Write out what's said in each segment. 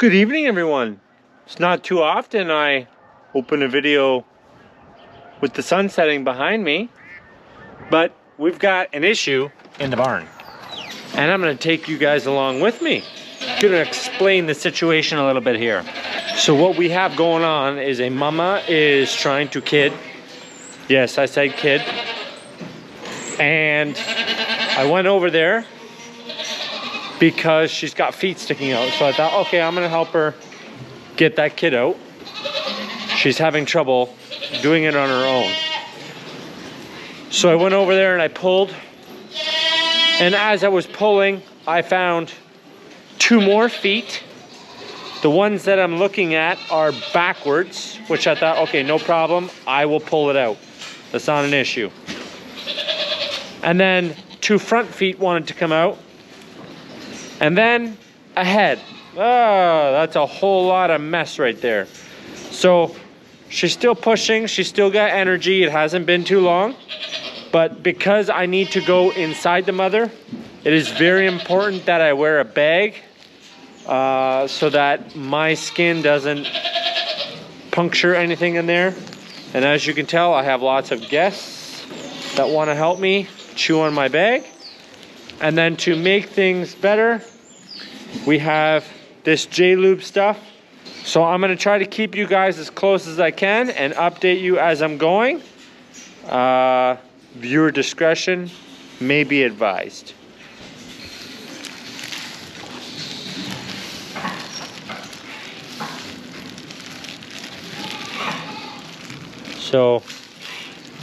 Good evening, everyone. It's not too often I open a video with the sun setting behind me, but we've got an issue in the barn. And I'm gonna take you guys along with me. I'm gonna explain the situation a little bit here. So what we have going on is a mama is trying to kid. Yes, I said kid. And I went over there because she's got feet sticking out. So I thought, okay, I'm gonna help her get that kid out. She's having trouble doing it on her own. So I went over there and I pulled. And as I was pulling, I found two more feet. The ones that I'm looking at are backwards, which I thought, okay, no problem. I will pull it out. That's not an issue. And then two front feet wanted to come out. And then a head. Oh, that's a whole lot of mess right there. So she's still pushing. She's still got energy. It hasn't been too long. But because I need to go inside the mother, it is very important that I wear a bag so that my skin doesn't puncture anything in there. And as you can tell, I have lots of guests that want to help me chew on my bag. And then to make things better, we have this J-Lube stuff. So I'm gonna try to keep you guys as close as I can and update you as I'm going. Viewer discretion may be advised. So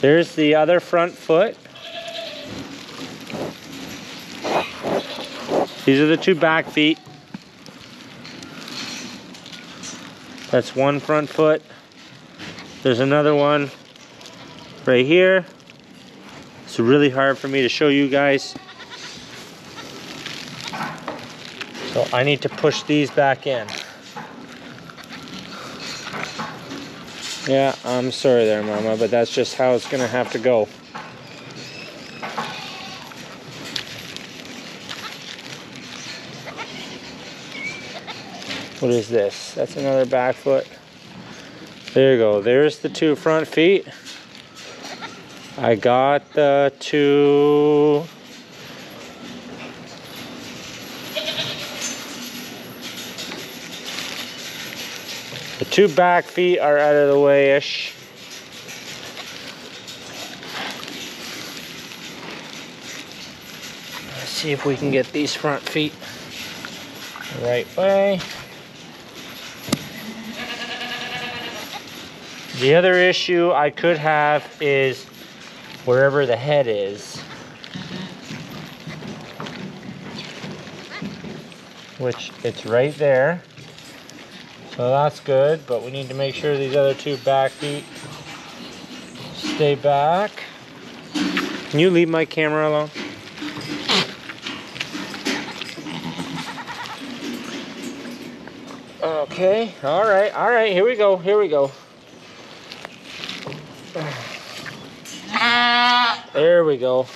there's the other front foot. These are the two back feet. That's one front foot. There's another one right here. It's really hard for me to show you guys. So I need to push these back in. Yeah, I'm sorry there, Mama, but that's just how it's gonna have to go. What is this? That's another back foot. There you go. There's the two front feet. I got the two. The two back feet are out of the way-ish. Let's see if we can get these front feet the right way. The other issue I could have is wherever the head is, which it's right there. So that's good, but we need to make sure these other two back feet stay back. Can you leave my camera alone? Okay, all right, here we go, here we go. There we go.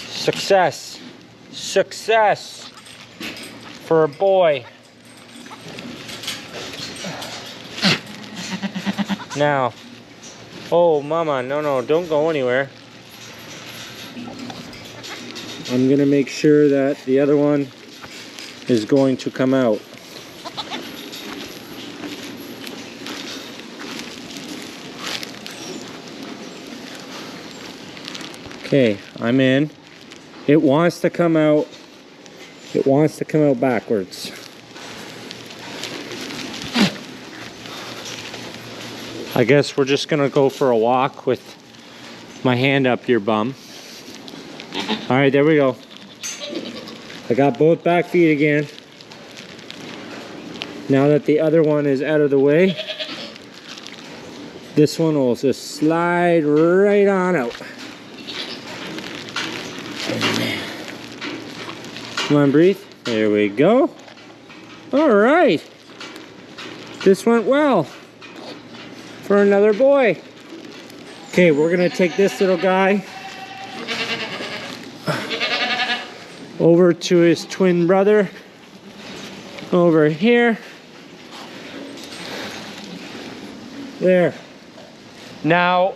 Success. Success for a boy. Now, oh Mama, no, don't go anywhere. I'm gonna make sure that the other one is going to come out. Okay, I'm in. It wants to come out. It wants to come out backwards. I guess we're just gonna go for a walk with my hand up your bum. All right, there we go. I got both back feet again. Now that the other one is out of the way, this one will just slide right on out. Come on, breathe. There we go. All right. This went well for another boy. Okay, we're gonna take this little guy over to his twin brother over here. There. Now,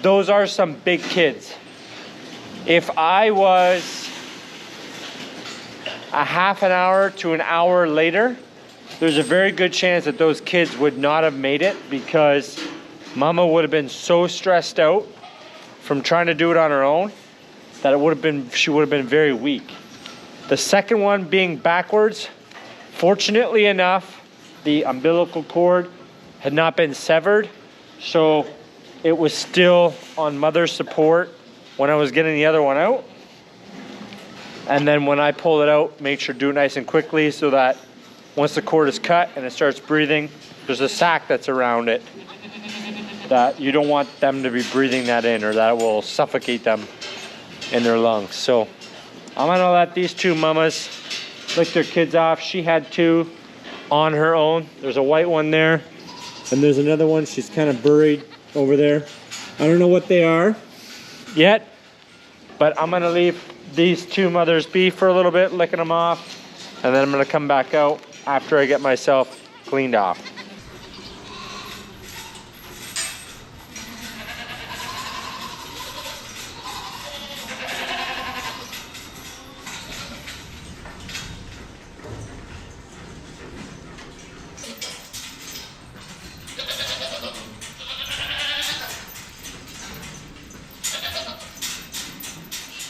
those are some big kids. If I was a half an hour to an hour later, there's a very good chance that those kids would not have made it, because Mama would have been so stressed out from trying to do it on her own that she would have been very weak. The second one being backwards, fortunately enough, the umbilical cord had not been severed, so it was still on Mother's support when I was getting the other one out. And then when I pull it out, make sure to do it nice and quickly, so that once the cord is cut and it starts breathing, there's a sac that's around it that you don't want them to be breathing that in, or that will suffocate them in their lungs. So I'm gonna let these two mamas lick their kids off. She had two on her own. There's a white one there, and there's another one. She's kind of buried over there. I don't know what they are yet, but I'm gonna leave these two mothers be for a little bit, licking them off, and then I'm gonna come back out after I get myself cleaned off.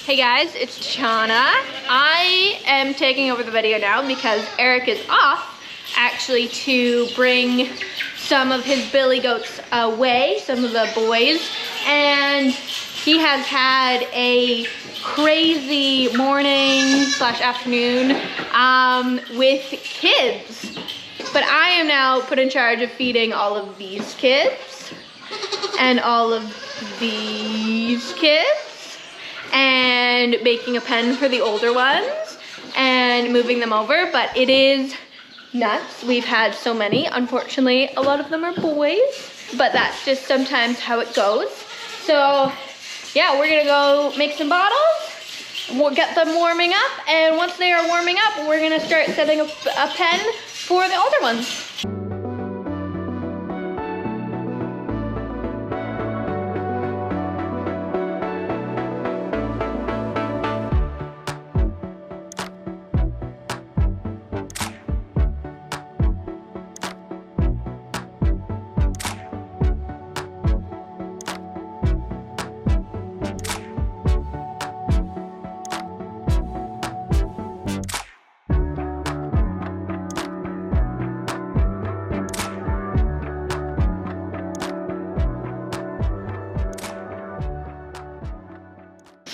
Hey guys, it's Chana. I am taking over the video now because Eric is off actually to bring some of his billy goats away, some of the boys, and he has had a crazy morning / afternoon with kids. But I am now put in charge of feeding all of these kids and all of these kids, and making a pen for the older ones and moving them over. But it is nuts. We've had so many. Unfortunately, a lot of them are boys, but that's just sometimes how it goes. So yeah, we're gonna go make some bottles. We'll get them warming up, and once they are warming up, we're gonna start setting up a pen for the older ones.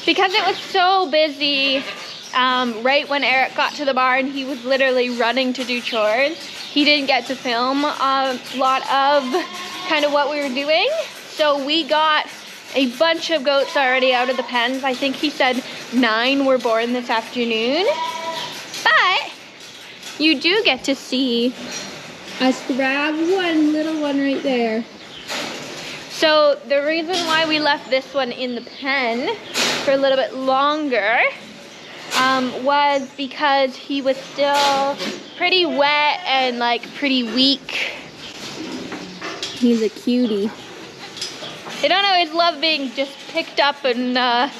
Because it was so busy, right when Eric got to the barn, he was literally running to do chores. He didn't get to film a lot of kind of what we were doing. So we got a bunch of goats already out of the pens. I think he said 9 were born this afternoon. But you do get to see us grab one little one right there. So the reason why we left this one in the pen for a little bit longer was because he was still pretty wet and like pretty weak. He's a cutie. They don't always love being just picked up and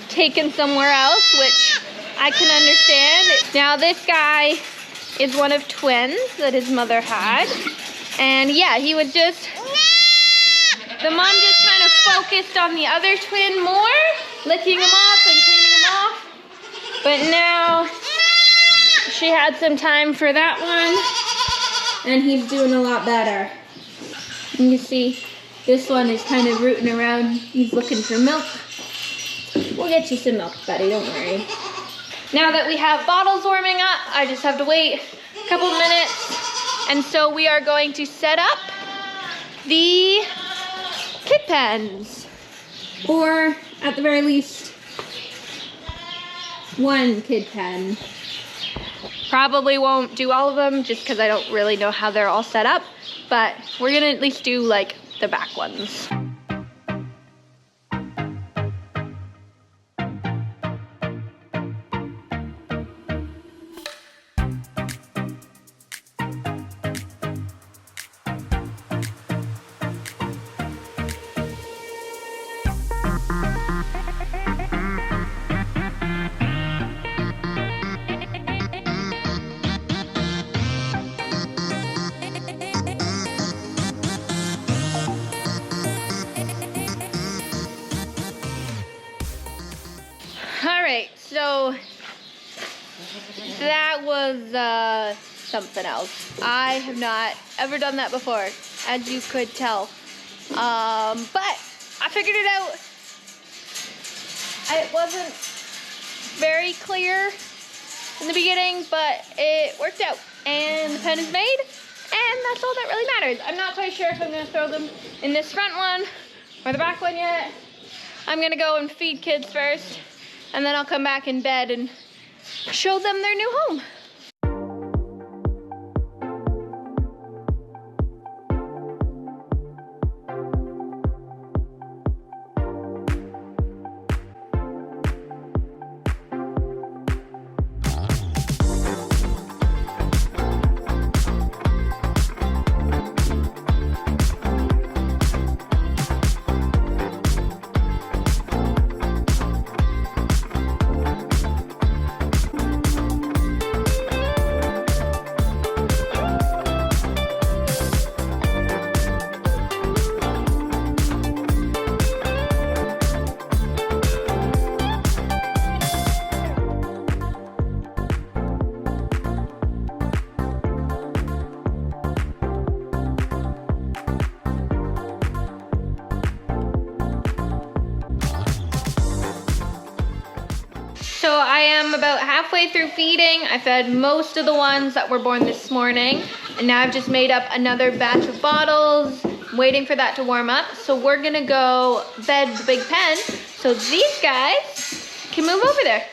taken somewhere else, which I can understand. Now this guy is one of twins that his mother had. And yeah, he would just, the mom just kind of focused on the other twin more, licking him off and cleaning him off. But now she had some time for that one, and he's doing a lot better. And you see, this one is kind of rooting around. He's looking for milk. We'll get you some milk, buddy, don't worry. Now that we have bottles warming up, I just have to wait a couple minutes. And so we are going to set up the kid pens, or at the very least, one kid pen. Probably won't do all of them just because I don't really know how they're all set up, but we're gonna at least do like the back ones. That was something else. I have not ever done that before, as you could tell. But I figured it out. It wasn't very clear in the beginning, but it worked out. And the pen is made, and that's all that really matters. I'm not quite sure if I'm gonna throw them in this front one or the back one yet. I'm gonna go and feed kids first, and then I'll come back in bed and show them their new home. So I am about halfway through feeding. I fed most of the ones that were born this morning, and now I've just made up another batch of bottles, waiting for that to warm up. So we're gonna go bed the big pen so these guys can move over there.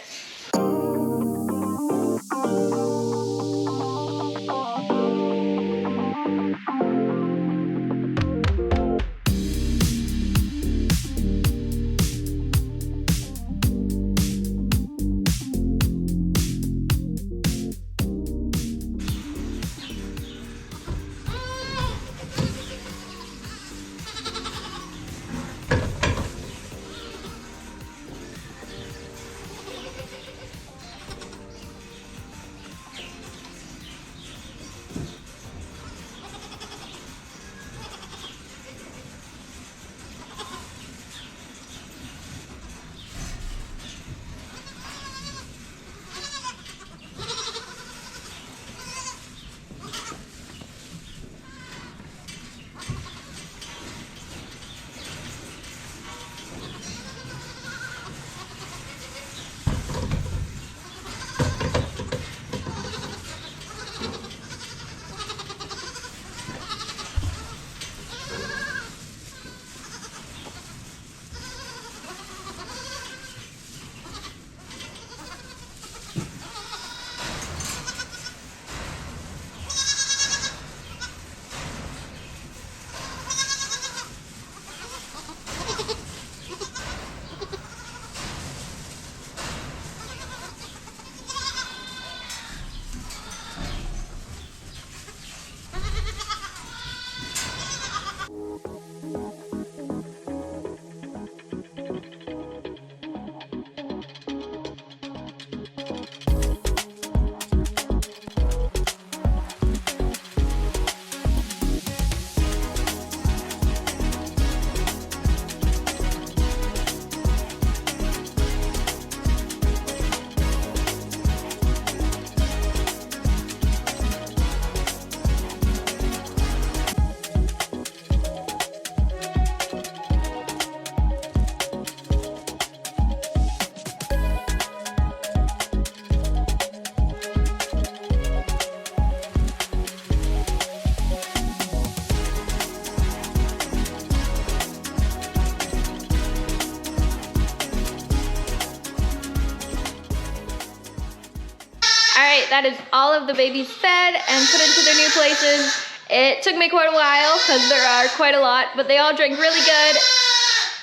Alright, that is all of the babies fed and put into their new places. It took me quite a while because there are quite a lot, but they all drank really good.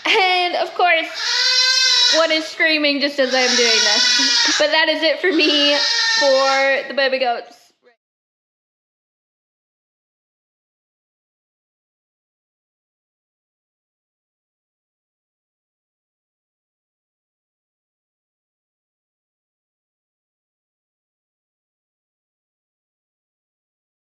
And of course, one is screaming just as I'm doing this. But that is it for me for the baby goats.